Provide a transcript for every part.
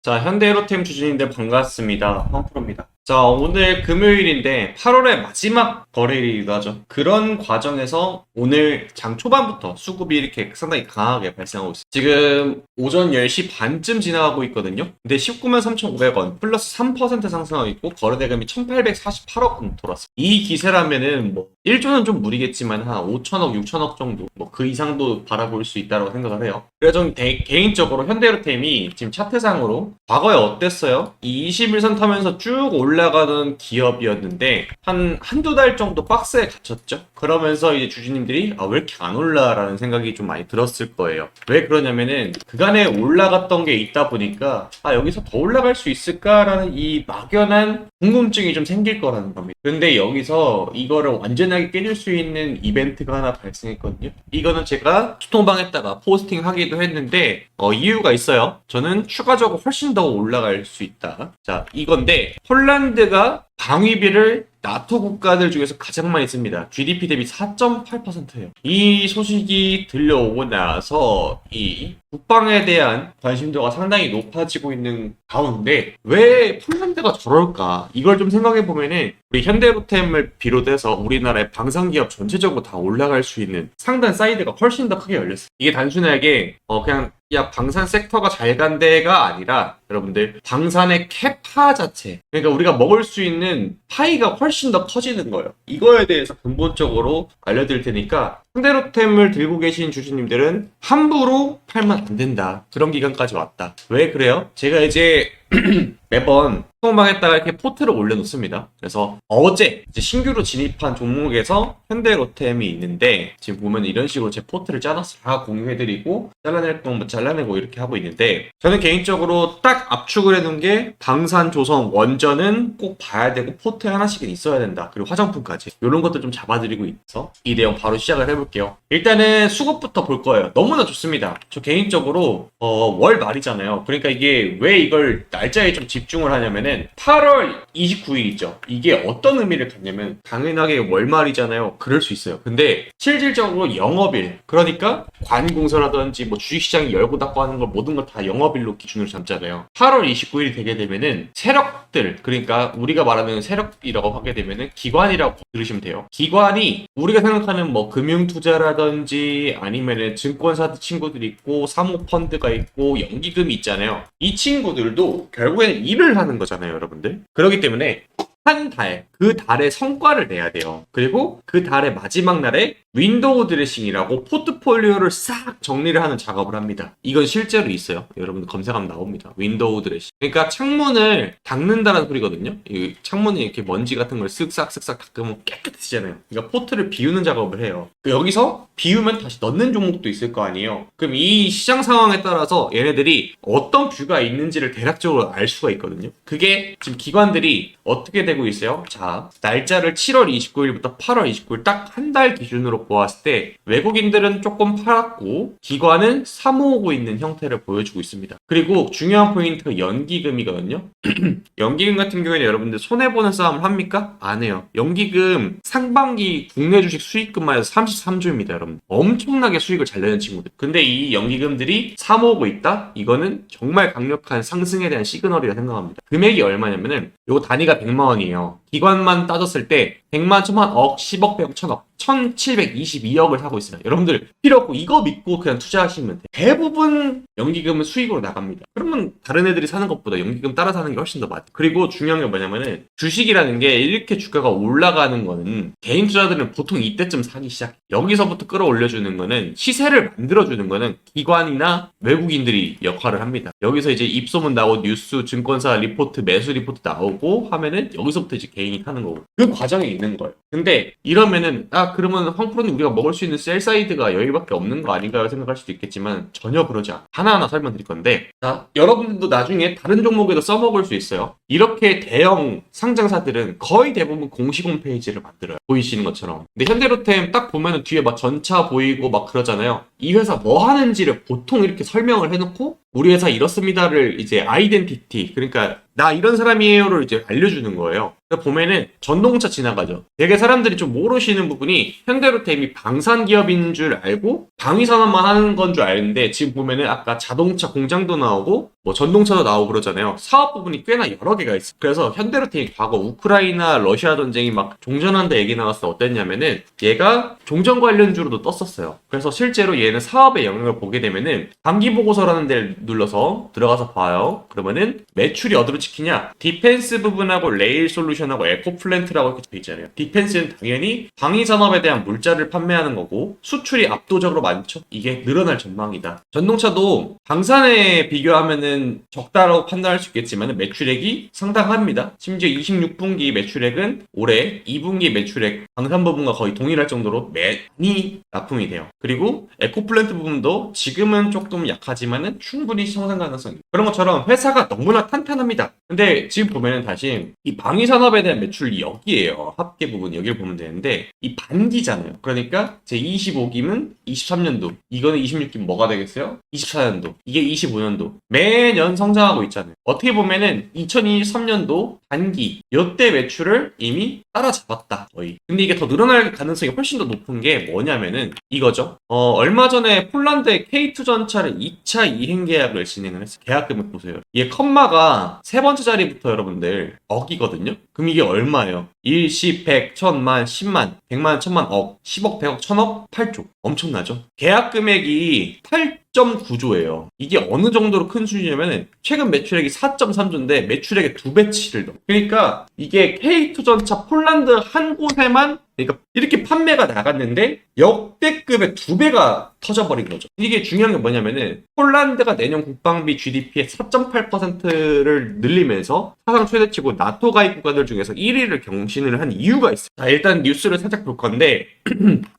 자, 현대로템 주주님들 반갑습니다. 황프로입니다. 자, 오늘 금요일인데 8월의 마지막 거래일이기도 하죠. 그런 과정에서 오늘 장 초반부터 수급이 이렇게 상당히 강하게 발생하고 있어요. 지금 오전 10시 반쯤 지나가고 있거든요. 근데 19만 3,500원 플러스 3% 상승하고 있고 거래대금이 1,848억 정도 돌았어요. 이 기세라면은 뭐 1조는 좀 무리겠지만 한 5천억, 6천억 정도 뭐 그 이상도 바라볼 수 있다고 생각을 해요. 그래서 좀 개인적으로 현대로템이 지금 차트상으로 과거에 어땠어요? 이 21선 타면서 쭉 올라가던 기업이었는데 한두 달 정도 박스에 갇혔죠. 그러면서 이제 주주님들이 왜 이렇게 안 올라라는 생각이 좀 많이 들었을 거예요. 왜 그러냐면은 그간에 올라갔던 게 있다 보니까 여기서 더 올라갈 수 있을까라는 이 막연한 궁금증이 좀 생길 거라는 겁니다. 근데 여기서 이거를 완전하게 깨줄 수 있는 이벤트가 하나 발생했거든요. 이거는 제가 소통방에다가 포스팅 하기도 했는데 이유가 있어요. 저는 추가적으로 훨씬 더 올라갈 수 있다. 자, 이건데 폴란드가 방위비를 나토 국가들 중에서 가장 많이 씁니다. GDP 대비 4.8%예요. 이 소식이 들려오고 나서 이 국방에 대한 관심도가 상당히 높아지고 있는 가운데 왜 폴란드가 저럴까? 이걸 좀 생각해 보면은 우리 현대로템을 비롯해서 우리나라의 방산기업 전체적으로 다 올라갈 수 있는 상단 사이드가 훨씬 더 크게 열렸어요. 이게 단순하게 그냥 방산 섹터가 잘 간 데가 아니라 여러분들 방산의 캐파 자체, 그러니까 우리가 먹을 수 있는 파이가 훨씬 더 커지는 거예요. 이거에 대해서 근본적으로 알려드릴 테니까 현대로템을 들고 계신 주주님들은 함부로 팔면 안 된다. 그런 기간까지 왔다. 왜 그래요? 제가 이제 매번 소통방에다가 이렇게 포트를 올려놓습니다. 그래서 어제 이제 신규로 진입한 종목에서 현대로템이 있는데 지금 보면 이런 식으로 제 포트를 짜놨어요. 다 공유해드리고 잘라낼 건 잘라내고 이렇게 하고 있는데 저는 개인적으로 딱 압축을 해놓은 게 방산, 조선, 원전은 꼭 봐야 되고 포트에 하나씩은 있어야 된다. 그리고 화장품까지 이런 것들 좀 잡아드리고 있어서 이 내용 바로 시작을 해볼게요. 일단은 수급부터 볼 거예요. 너무나 좋습니다. 저 개인적으로 월 말이잖아요. 그러니까 이게 왜 이걸 날짜에 좀 집중을 하냐면은 8월 29일 있죠. 이게 어떤 의미를 갖냐면 당연하게 월말이잖아요. 그럴 수 있어요. 근데 실질적으로 영업일, 그러니까 관공서라든지 뭐 주식시장이 열고 닫고 하는 걸 모든 걸 다 영업일로 기준으로 잡잖아요. 8월 29일이 되게 되면은 세력들, 그러니까 우리가 말하는 세력이라고 하게 되면은 기관이라고 들으시면 돼요. 기관이 우리가 생각하는 뭐 금융투자라든지 아니면은 증권사 친구들이 있고 사모펀드가 있고 연기금이 있잖아요. 이 친구들도 결국에는 일을 하는 거잖아요, 여러분들. 그렇기 때문에 한 달, 그 달의 성과를 내야 돼요. 그리고 그 달의 마지막 날에 윈도우 드레싱이라고 포트폴리오를 싹 정리를 하는 작업을 합니다. 이건 실제로 있어요. 여러분들 검색하면 나옵니다. 윈도우 드레싱. 그러니까 창문을 닦는다는 소리거든요. 이 창문에 이렇게 먼지 같은 걸 쓱싹쓱싹 닦으면 깨끗해지잖아요. 그러니까 포트를 비우는 작업을 해요. 여기서 비우면 다시 넣는 종목도 있을 거 아니에요. 그럼 이 시장 상황에 따라서 얘네들이 어떤 뷰가 있는지를 대략적으로 알 수가 있거든요. 그게 지금 기관들이 어떻게 되고 있어요? 자, 날짜를 7월 29일부터 8월 29일 딱 한 달 기준으로 보았을 때 외국인들은 조금 팔았고 기관은 사모으고 있는 형태를 보여주고 있습니다. 그리고 중요한 포인트가 연기금이거든요. 연기금 같은 경우에는 여러분들 손해보는 싸움을 합니까? 안 해요. 연기금 상반기 국내 주식 수익금만 해서 33조입니다, 여러분. 엄청나게 수익을 잘 내는 친구들. 근데 이 연기금들이 사모으고 있다? 이거는 정말 강력한 상승에 대한 시그널이라 생각합니다. 금액이 얼마냐면은 요 단위가 100만 원이에요. 기관만 따졌을 때 100만, 1000만, 억, 10억, 100억, 1000억 1722억을 사고 있어요. 여러분들 필요 없고 이거 믿고 그냥 투자하시면 돼요. 대부분 연기금은 수익으로 나갑니다. 그러면 다른 애들이 사는 것보다 연기금 따라 사는 게 훨씬 더 맞아요. 그리고 중요한 게 뭐냐면은 주식이라는 게 이렇게 주가가 올라가는 거는 개인 투자들은 보통 이때쯤 사기 시작해요. 여기서부터 끌어올려주는 거는 시세를 만들어주는 거는 기관이나 외국인들이 역할을 합니다. 여기서 이제 입소문 나오고 뉴스, 증권사 리포트, 매수 리포트 나오고 하면은 여기서부터 이제 개인이 하는 거고 그 과정에 있는 거예요. 근데 이러면은 그러면 황프로님 우리가 먹을 수 있는 셀 사이드가 여기밖에 없는 거 아닌가요? 생각할 수도 있겠지만 전혀 그러지 않아요. 하나하나 설명드릴 건데 자, 여러분들도 나중에 다른 종목에도 써먹을 수 있어요. 이렇게 대형 상장사들은 거의 대부분 공식 홈페이지를 만들어요. 보이시는 것처럼. 근데 현대로템 딱 보면은 뒤에 막 전차 보이고 막 그러잖아요. 이 회사 뭐 하는지를 보통 이렇게 설명을 해놓고 우리 회사 이렇습니다를 이제 아이덴티티, 그러니까 나 이런 사람이에요를 이제 알려주는 거예요. 그러니까 보면은 전동차 지나가죠. 되게 사람들이 좀 모르시는 부분이 현대로템이 방산 기업인 줄 알고 방위 산업만 하는 건 줄 아는데 지금 보면은 아까 자동차 공장도 나오고 뭐 전동차도 나오고 그러잖아요. 사업 부분이 꽤나 여러 개가 있어요. 그래서 현대로템이 과거 우크라이나 러시아 전쟁이 막 종전한다 얘기 나왔을 때 어땠냐면은 얘가 종전 관련주로도 떴었어요. 그래서 실제로 얘는 사업의 영역을 보게 되면은 단기 보고서라는 데를 눌러서 들어가서 봐요. 그러면은 매출이 어디로 찍히냐? 디펜스 부분하고 레일 솔루션하고 에코플랜트라고 이렇게 돼 있잖아요. 디펜스는 당연히 방위 산업에 대한 물자를 판매하는 거고 수출이 압도적으로 많죠. 이게 늘어날 전망이다. 전동차도 방산에 비교하면은 적다라고 판단할 수 있겠지만 매출액이 상당합니다. 심지어 26분기 매출액은 올해 2분기 매출액 방산 부분과 거의 동일할 정도로 많이 납품이 돼요. 그리고 에코플랜트 부분도 지금은 조금 약하지만은 충분히 성장 가능성이 그런 것처럼 회사가 너무나 탄탄합니다. 근데 지금 보면은 다시 이 방위 산업에 대한 매출이 여기에요. 합계 부분 여기를 보면 되는데 이 반기잖아요. 그러니까 제 25기는 23년도, 이거는 26기면 뭐가 되겠어요? 24년도, 이게 25년도. 매년 성장하고 있잖아요. 어떻게 보면은 2023년도 반기 이때 매출을 이미 따라잡았다 거의. 근데 이게 더 늘어날 가능성이 훨씬 더 높은 게 뭐냐면은 이거죠. 얼마 전에 폴란드의 K2 전차를 2차 이행 계약을 진행을 했어요. 계약 금액 보세요. 이게 컴마가 세 번째 자리부터 여러분들 억이거든요. 그럼 이게 얼마예요? 1, 10, 100, 1000만, 10만, 100만, 1000만, 억, 10억, 100억, 1000억, 8조. 엄청나죠? 계약 금액이 8.9조예요. 이게 어느 정도로 큰 수준이냐면 최근 매출액이 4.3조인데 매출액의 2배치를 넘어. 그러니까 이게 K2 전차 폴란드 한 곳에만 그러니까 이렇게 판매가 나갔는데 역대급의 2배가 터져버린 거죠. 이게 중요한 게 뭐냐면은 폴란드가 내년 국방비 GDP의 4.8%를 늘리면서 사상 최대치고 나토 가입 국가들 중에서 1위를 경신을 한 이유가 있어요. 자, 일단 뉴스를 살짝 볼 건데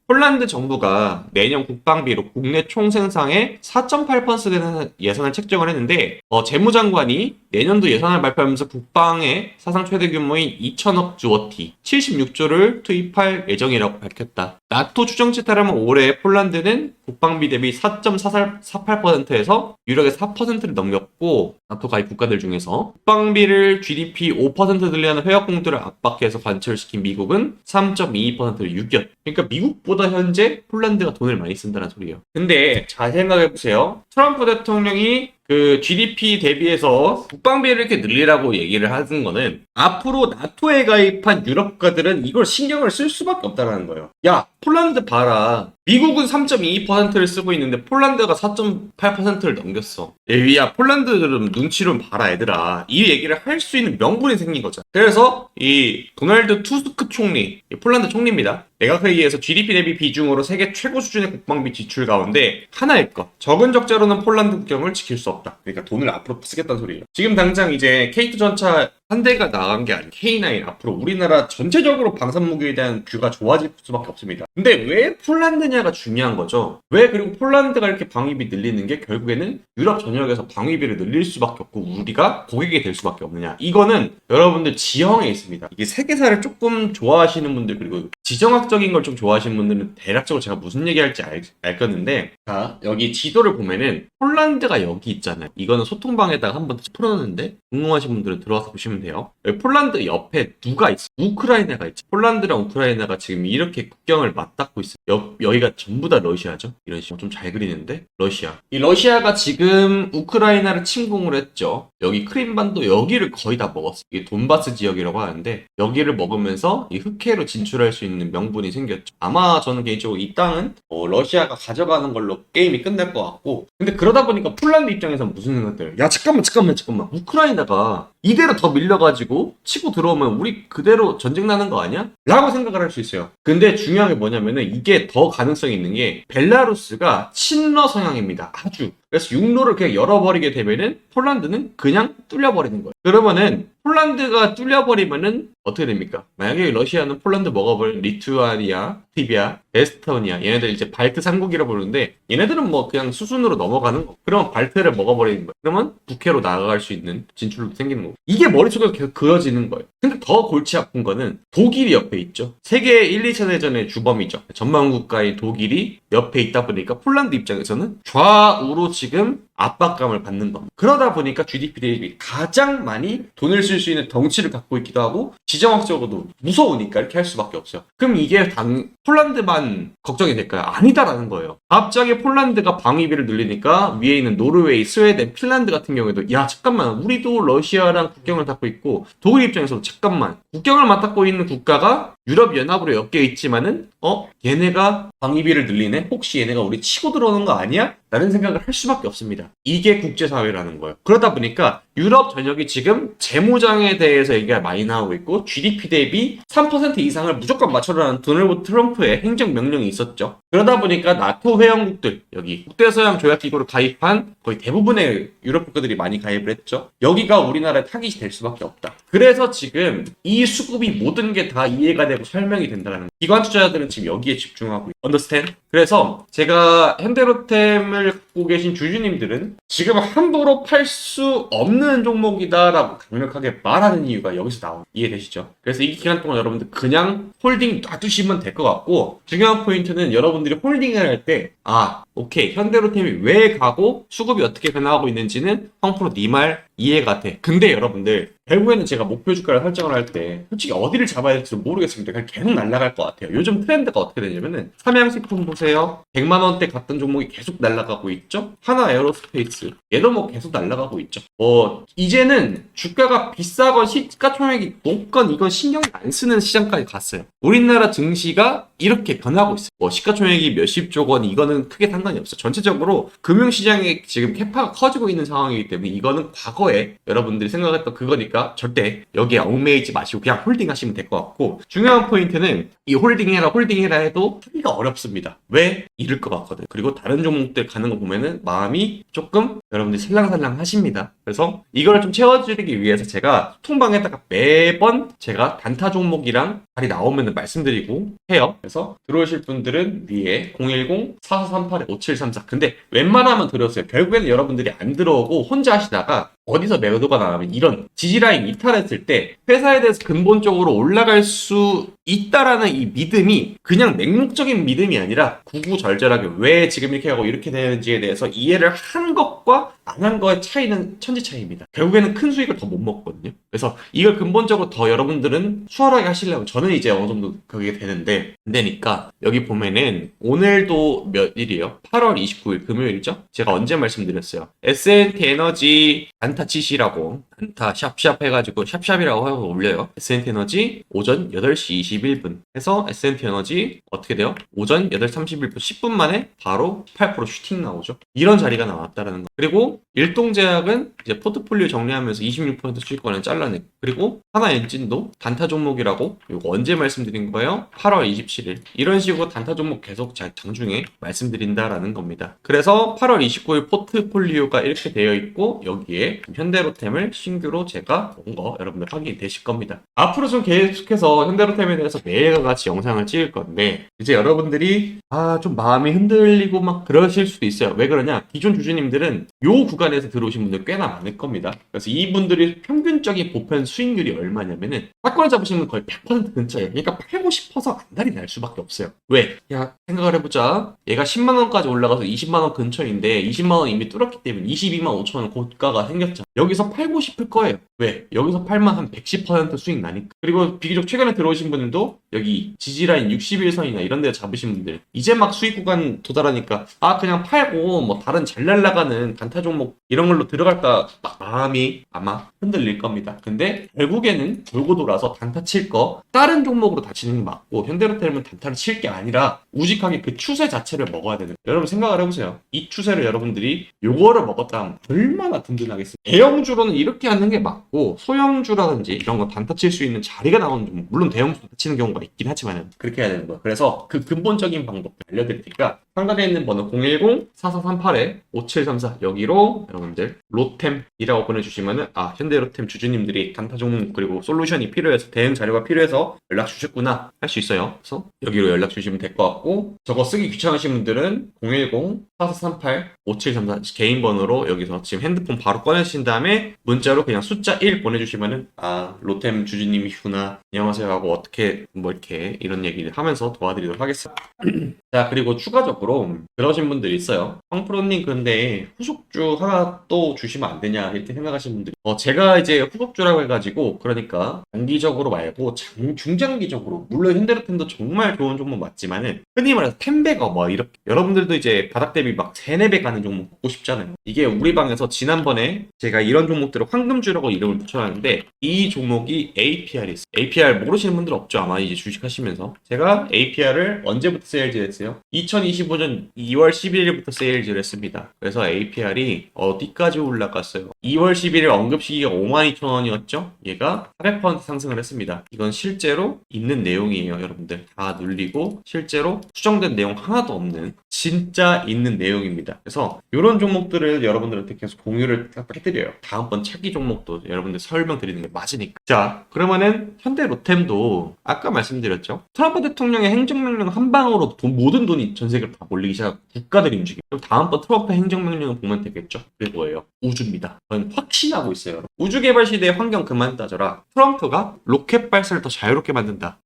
폴란드 정부가 내년 국방비로 국내 총생산의 4.8% 예산을 책정을 했는데 재무장관이 내년도 예산을 발표하면서 국방의 사상 최대 규모인 2천억 주어티 76조를 투입할 예정이라고 밝혔다. 나토 추정치 따르면 올해 폴란드는 국방비 대비 4.48%에서 유력의 4%를 넘겼고 나토 가입 국가들 중에서 국방비를 GDP 5% 늘리는 회역 공투를 압박해서 관철시킨 미국은 3.22%를 유견. 그러니까 미국보다 현재 폴란드가 돈을 많이 쓴다는 소리예요. 근데 잘 생각해보세요. 트럼프 대통령이 그 GDP 대비해서 국방비를 이렇게 늘리라고 얘기를 하는 거는 앞으로 나토에 가입한 유럽 국가들은 이걸 신경을 쓸 수밖에 없다는 거예요. 야, 폴란드 봐라. 미국은 3.22%를 쓰고 있는데 폴란드가 4.8%를 넘겼어. 야, 폴란드들은 눈치 좀 봐라, 얘들아. 이 얘기를 할 수 있는 명분이 생긴 거죠. 그래서 이 도널드 투스크 총리, 폴란드 총리입니다. 내각회의에서 GDP 대비 비중으로 세계 최고 수준의 국방비 지출 가운데 하나일 것. 적은 적자로는 폴란드 국경을 지킬 수 없다. 그러니까 돈을 앞으로 쓰겠다는 소리예요. 지금 당장 이제 K2 전차 한 대가 나간 게 아니고 K9 앞으로 우리나라 전체적으로 방산무기에 대한 뷰가 좋아질 수밖에 없습니다. 근데 왜 폴란드냐가 중요한 거죠. 왜 그리고 폴란드가 이렇게 방위비 늘리는 게 결국에는 유럽 전역에서 방위비를 늘릴 수밖에 없고 우리가 고객이 될 수밖에 없느냐. 이거는 여러분들 지형에 있습니다. 이게 세계사를 조금 좋아하시는 분들 그리고 지정학적인 걸 좀 좋아하시는 분들은 대략적으로 제가 무슨 얘기할지 알 건데 자 여기 지도를 보면은 폴란드가 여기 있잖아요. 이거는 소통방에다가 한번 풀어놨는데 궁금하신 분들은 들어와서 보시면 돼요. 여기 폴란드 옆에 누가 있어? 우크라이나가 있죠. 폴란드랑 우크라이나가 지금 이렇게 국경을 맞닿고 있어요. 여기가 전부 다 러시아죠. 이런 식으로 좀 잘 그리는데 러시아. 이 러시아가 지금 우크라이나를 침공을 했죠. 여기 크림반도 여기를 거의 다 먹었어요. 이게 돈바스 지역이라고 하는데 여기를 먹으면서 이 흑해로 진출할 수 있는 명분이 생겼죠. 아마 저는 개인적으로 이 땅은 러시아가 가져가는 걸로 게임이 끝날 것 같고 근데 그러다 보니까 폴란드 입장에서는 무슨 생각들어요? 야 잠깐만 우크라이나가 이대로 더 밀려가지고 치고 들어오면 우리 그대로 전쟁 나는 거 아니야? 라고 생각을 할 수 있어요. 근데 중요한 게 뭐냐면은 이게 더 가능성이 있는 게 벨라루스가 친러 성향입니다. 아주. 그래서 육로를 그냥 열어버리게 되면은 폴란드는 그냥 뚫려버리는 거예요. 그러면은 폴란드가 뚫려버리면은 어떻게 됩니까? 만약에 러시아는 폴란드 먹어버린 리투아니아, 티비아, 에스토니아 얘네들 이제 발트 3국이라고 부르는데 얘네들은 뭐 그냥 수순으로 넘어가는 거. 그러면 발트를 먹어버리는 거예요. 그러면 북해로 나아갈 수 있는 진출도 생기는 거고. 이게 머릿속에 계속 그려지는 거예요. 근데 더 골치 아픈 거는 독일이 옆에 있죠. 세계 1, 2차 대전의 주범이죠. 전망국가인 독일이 옆에 있다 보니까 폴란드 입장에서는 좌우로 지금 압박감을 받는 겁니다. 그러다 보니까 GDP 대비 가장 많이 돈을 쓸 수 있는 덩치를 갖고 있기도 하고 지정학적으로도 무서우니까 이렇게 할 수밖에 없어요. 그럼 이게 폴란드만 걱정이 될까요? 아니다라는 거예요. 갑자기 폴란드가 방위비를 늘리니까 위에 있는 노르웨이, 스웨덴, 핀란드 같은 경우에도 야 잠깐만 우리도 러시아랑 국경을 닦고 있고 독일 입장에서도 잠깐만 국경을 맞닿고 있는 국가가 유럽연합으로 엮여 있지만은 얘네가 방위비를 늘리네? 혹시 얘네가 우리 치고 들어오는 거 아니야? 라는 생각을 할 수밖에 없습니다. 이게 국제사회라는 거예요. 그러다 보니까 유럽 전역이 지금 재무장에 대해서 얘기가 많이 나오고 있고 GDP 대비 3% 이상을 무조건 맞춰라는 도널드 트럼프의 행정명령이 있었죠. 그러다 보니까 나토 회원국들, 여기 국대서양 조약기구를 가입한 거의 대부분의 유럽 국가들이 많이 가입을 했죠. 여기가 우리나라의 타깃이 될 수밖에 없다. 그래서 지금 이 수급이 모든 게 다 이해가 되고 설명이 된다는 거예요. 기관 투자자들은 지금 여기에 집중하고 있어요. Understand? 그래서 제가 현대로템을 갖고 계신 주주님들은 지금 함부로 팔 수 없는 종목이다라고 강력하게 말하는 이유가 여기서 나옵니다. 이해되시죠? 그래서 이 기간 동안 여러분들 그냥 홀딩 놔두시면 될 것 같고 중요한 포인트는 여러분들이 홀딩을 할 때 오케이 현대로템이 왜 가고 수급이 어떻게 변화하고 있는지는 황프로 네 말 이해가 돼. 근데 여러분들 결국에는 제가 목표 주가를 설정을 할 때 솔직히 어디를 잡아야 될지 모르겠습니다. 그냥 계속 날아갈 것 같아요. 요즘 트렌드가 어떻게 되냐면은 삼양식품 보세요. 100만 원대 갔던 종목이 계속 날아가고 있죠. 하나 에어로스페이스 얘도 뭐 계속 날아가고 있죠. 이제는 주가가 비싸건 시가총액이 높건 이건 신경 안 쓰는 시장까지 갔어요. 우리나라 증시가 이렇게 변하고 있어요. 시가총액이 몇십조 원 이거는 크게 상관이 없어요. 전체적으로 금융시장에 지금 캐파가 커지고 있는 상황이기 때문에 이거는 과거에 여러분들이 생각했던 그거니까 절대 여기에 얽매이지 마시고 그냥 홀딩 하시면 될 것 같고 중요한 포인트는 이 홀딩해라 해도 하기가 어렵습니다. 왜? 잃을 것 같거든. 그리고 다른 종목들 가는 거 보면은 마음이 조금 여러분들이 살랑살랑 하십니다. 그래서 이걸 좀 채워드리기 위해서 제가 통방에다가 매번 제가 단타 종목이랑 자리 나오면 말씀드리고 해요. 그래서 들어오실 분들은 위에 010-4438-5734 근데 웬만하면 들어오세요. 결국에는 여러분들이 안 들어오고 혼자 하시다가 어디서 매도가 나가면 이런 지지라인 이탈했을 때 회사에 대해서 근본적으로 올라갈 수 있다라는 이 믿음이 그냥 맹목적인 믿음이 아니라 구구절절하게 왜 지금 이렇게 하고 이렇게 되는지에 대해서 이해를 한 것과 안 한 거의 차이는 천지 차이입니다. 결국에는 큰 수익을 더 못 먹거든요. 그래서 이걸 근본적으로 더 여러분들은 수월하게 하시려면 저는 이제 어느 정도 그게 되는데 안 되니까 여기 보면은 오늘도 몇 일이에요? 8월 29일 금요일이죠? 제가 언제 말씀드렸어요? S&T 에너지 단타 치시라고 단타 샵샵 해가지고 샵샵이라고 하고 올려요. S&T 에너지 오전 8시 21분 해서 S&T 에너지 어떻게 돼요? 오전 8시 31분 10분 만에 바로 8% 슈팅 나오죠. 이런 자리가 나왔다라는 거. 그리고 일동제약은 이제 포트폴리오 정리하면서 26% 수익권을 잘라내고 그리고 하나엔진도 단타 종목이라고 이거 언제 말씀드린 거예요? 8월 27일 이런 식으로 단타 종목 계속 장중에 말씀드린다라는 겁니다. 그래서 8월 29일 포트폴리오가 이렇게 되어 있고 여기에 현대로템을 신규로 제가 본 거 여러분들 확인이 되실 겁니다. 앞으로 좀 계속해서 현대로템에 대해서 매일과 같이 영상을 찍을 건데 이제 여러분들이 좀 마음이 흔들리고 막 그러실 수도 있어요. 왜 그러냐? 기존 주주님들은 요 구간에서 들어오신 분들 꽤나 많을 겁니다. 그래서 이분들이 평균적인 보편 수익률이 얼마냐면은 사건을 잡으시면 거의 100% 근처예요. 그러니까 팔고 싶어서 안달이 날 수밖에 없어요. 왜? 생각을 해보자. 얘가 10만원까지 올라가서 20만원 근처인데 20만원 이미 뚫었기 때문에 22만 5천원 고가가 생겼잖아. 여기서 팔고 싶을 거예요. 왜? 여기서 팔면 한 110% 수익 나니까. 그리고 비교적 최근에 들어오신 분들도 여기 지지라인 61선이나 이런 데 잡으신 분들 이제 막 수익 구간 도달하니까 그냥 팔고 뭐 다른 잘 날라가는 단타 종목 이런 걸로 들어갈까 마음이 아마 흔들릴 겁니다. 근데 결국에는 돌고 돌아서 단타 칠 거 다른 종목으로 다 치는 게 맞고 현대로템은 단타를 칠 게 아니라 우직하게 그 추세 자체를 먹어야 되는 거예요. 여러분 생각을 해보세요. 이 추세를 여러분들이 요거를 먹었다 하면 얼마나 든든하겠어요. 대형주로는 이렇게 하는 게 맞고 소형주라든지 이런 거 단타 칠 수 있는 자리가 나오는 종목 물론 대형주 단타 치는 경우가 있긴 하지만 그렇게 해야 되는 거예요. 그래서 그 근본적인 방법 알려드릴 테니까 상단에 있는 번호 010-4438-5734 여기로 여러분들 로템이라고 보내주시면은 현대로템 주주님들이 단타 종목 그리고 솔루션이 필요해서 대응 자료가 필요해서 연락 주셨구나 할 수 있어요. 그래서 여기로 연락 주시면 될 것 같고 저거 쓰기 귀찮으신 분들은 010-4438-5734 개인 번호로 여기서 지금 핸드폰 바로 꺼내신 다음에 문자로 그냥 숫자 1 보내주시면은 로템 주주님이시구나 안녕하세요 하고 어떻게 뭐 이렇게 이런 얘기를 하면서 도와드리도록 하겠습니다. 자 그리고 추가적으로 개인적으로 그러신 분들이 있어요. 황프로님 근데 후속주 하나 또 주시면 안 되냐 이렇게 생각하시는 분들이 제가 이제 후속주라고 해가지고 그러니까 단기적으로 말고 중장기적으로 물론 현대로템도 정말 좋은 종목 맞지만은 흔히 말해서 10배가 뭐 이렇게 여러분들도 이제 바닥 대비 막 3, 4배 가는 종목 보고 싶잖아요. 이게 우리 방에서 지난번에 제가 이런 종목들을 황금주라고 이름을 붙여놨는데 이 종목이 APR이 있어요. APR 모르시는 분들 없죠 아마 이제 주식하시면서. 제가 APR을 언제부터 세일즈를 했어요? 2025년 2월 11일부터 세일즈를 했습니다. 그래서 APR이 어디까지 올라갔어요? 2월 11일 언급 시기가 52,000원이었죠? 얘가 400% 상승을 했습니다. 이건 실제로 있는 내용이에요 여러분들. 다 눌리고 실제로 수정된 내용 하나도 없는 진짜 있는 내용입니다. 그래서 이런 종목들을 여러분들한테 계속 공유를 해드려요. 다음번 차기 종목도 여러분들 설명드리는 게 맞으니까. 자, 그러면은 현대로템도 아까 말씀드렸죠. 트럼프 대통령의 행정명령 한 방으로 모든 돈이 전 세계로 다 몰리기 시작하고 국가들이 움직여요. 그럼 다음번 트럼프 행정명령을 보면 되겠죠. 그게 뭐예요? 우주입니다. 저는 확신하고 있어요. 우주 개발 시대의 환경 그만 따져라. 트럼프가 로켓 발사를 더 자유롭게 만든다.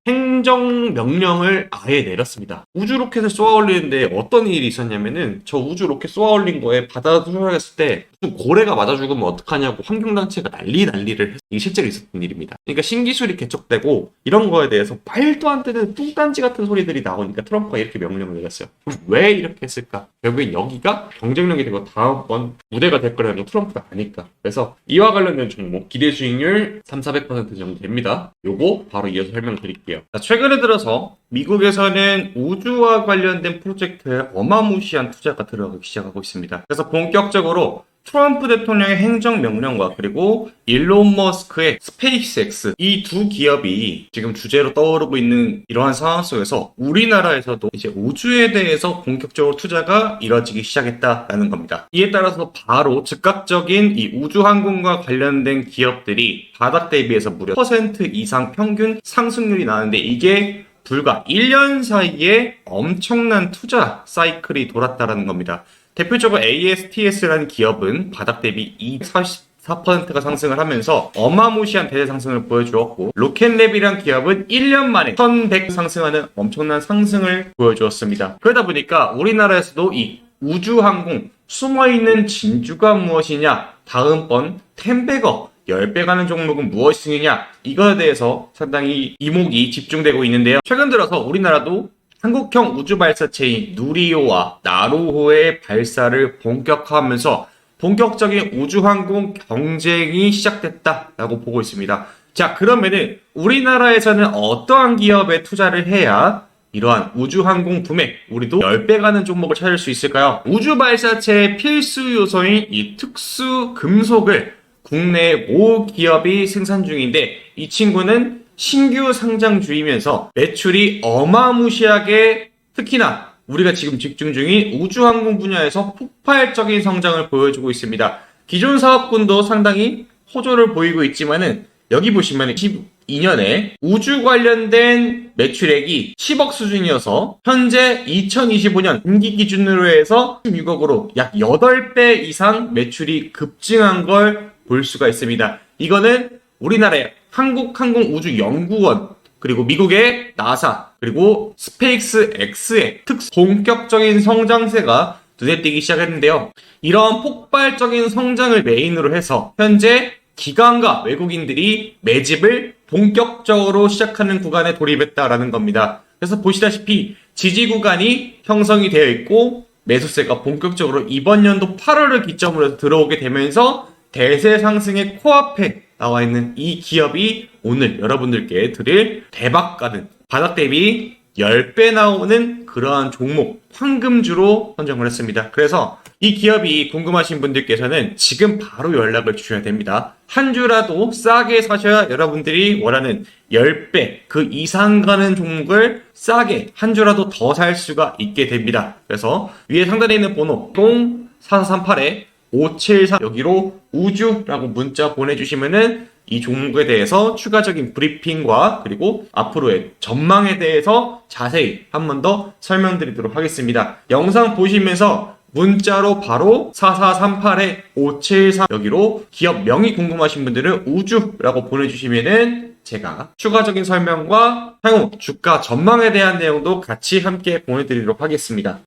행정명령을 아예 내렸습니다. 우주 로켓을 쏘아 올리는데 어떤 일이 있었냐면은 저 우주 로켓 쏘아 올린 거에 바다 투척했을 때 무슨 고래가 맞아 죽으면 어떡하냐고 환경단체가 난리를 했어요. 이게 실제로 있었던 일입니다. 그러니까 신기술이 개척되고 이런 거에 대해서 말도 안 되는 뚱딴지 같은 소리들이 나오니까 트럼프가 이렇게 명령을 내렸어요. 그럼 왜 이렇게 했을까? 결국엔 여기가 경쟁력이 되고 다음번 무대가 될 거라는 건 트럼프가 아니까. 그래서 이와 관련된 종목 기대 수익률 3,400% 정도 됩니다. 요거 바로 이어서 설명드릴게요. 자, 최근에 들어서 미국에서는 우주와 관련된 프로젝트에 어마무시한 투자가 들어가기 시작하고 있습니다. 그래서 본격적으로 트럼프 대통령의 행정명령과 그리고 일론 머스크의 스페이스X 이 두 기업이 지금 주제로 떠오르고 있는 이러한 상황 속에서 우리나라에서도 이제 우주에 대해서 본격적으로 투자가 이뤄지기 시작했다라는 겁니다. 이에 따라서 바로 즉각적인 이 우주항공과 관련된 기업들이 바닥 대비해서 무려 10% 이상 평균 상승률이 나는데 이게 불과 1년 사이에 엄청난 투자 사이클이 돌았다는 겁니다. 대표적으로 ASTS라는 기업은 바닥 대비 44%가 상승을 하면서 어마무시한 대대 상승을 보여주었고 로켓랩이라는 기업은 1년 만에 1100 상승하는 엄청난 상승을 보여주었습니다. 그러다 보니까 우리나라에서도 이 우주항공 숨어있는 진주가 무엇이냐 다음번 10배거 10배 가는 종목은 무엇이냐 이거에 대해서 상당히 이목이 집중되고 있는데요. 최근 들어서 우리나라도 한국형 우주발사체인 누리호와 나로호의 발사를 본격화하면서 본격적인 우주항공 경쟁이 시작됐다라고 보고 있습니다. 자, 그러면은 우리나라에서는 어떠한 기업에 투자를 해야 이러한 우주항공 붐에 우리도 10배 가는 종목을 찾을 수 있을까요? 우주발사체의 필수 요소인 이 특수 금속을 국내 모 기업이 생산 중인데 이 친구는 신규 상장주이면서 매출이 어마무시하게 특히나 우리가 지금 집중 중인 우주항공 분야에서 폭발적인 성장을 보여주고 있습니다. 기존 사업군도 상당히 호조를 보이고 있지만은 여기 보시면 22년에 우주 관련된 매출액이 10억 수준이어서 현재 2025년 분기 기준으로 해서 16억으로 약 8배 이상 매출이 급증한 걸 볼 수가 있습니다. 이거는 우리나라의 한국항공우주연구원 그리고 미국의 나사 그리고 스페이스X의 본격적인 성장세가 눈에 띄기 시작했는데요. 이런 폭발적인 성장을 메인으로 해서 현재 기관과 외국인들이 매집을 본격적으로 시작하는 구간에 돌입했다라는 겁니다. 그래서 보시다시피 지지 구간이 형성이 되어 있고 매수세가 본격적으로 이번 연도 8월을 기점으로 해서 들어오게 되면서 대세 상승의 코앞에 나와 있는 이 기업이 오늘 여러분들께 드릴 대박 가는 바닥 대비 10배 나오는 그러한 종목 황금주로 선정을 했습니다. 그래서 이 기업이 궁금하신 분들께서는 지금 바로 연락을 주셔야 됩니다. 한 주라도 싸게 사셔야 여러분들이 원하는 10배 그 이상 가는 종목을 싸게 한 주라도 더 살 수가 있게 됩니다. 그래서 위에 상단에 있는 번호 04438에 573 여기로 우주라고 문자 보내주시면은 이 종목에 대해서 추가적인 브리핑과 그리고 앞으로의 전망에 대해서 자세히 한 번 더 설명드리도록 하겠습니다. 영상 보시면서 문자로 바로 4438에 573 여기로 기업 명이 궁금하신 분들은 우주라고 보내주시면은 제가 추가적인 설명과 향후 주가 전망에 대한 내용도 같이 함께 보내드리도록 하겠습니다.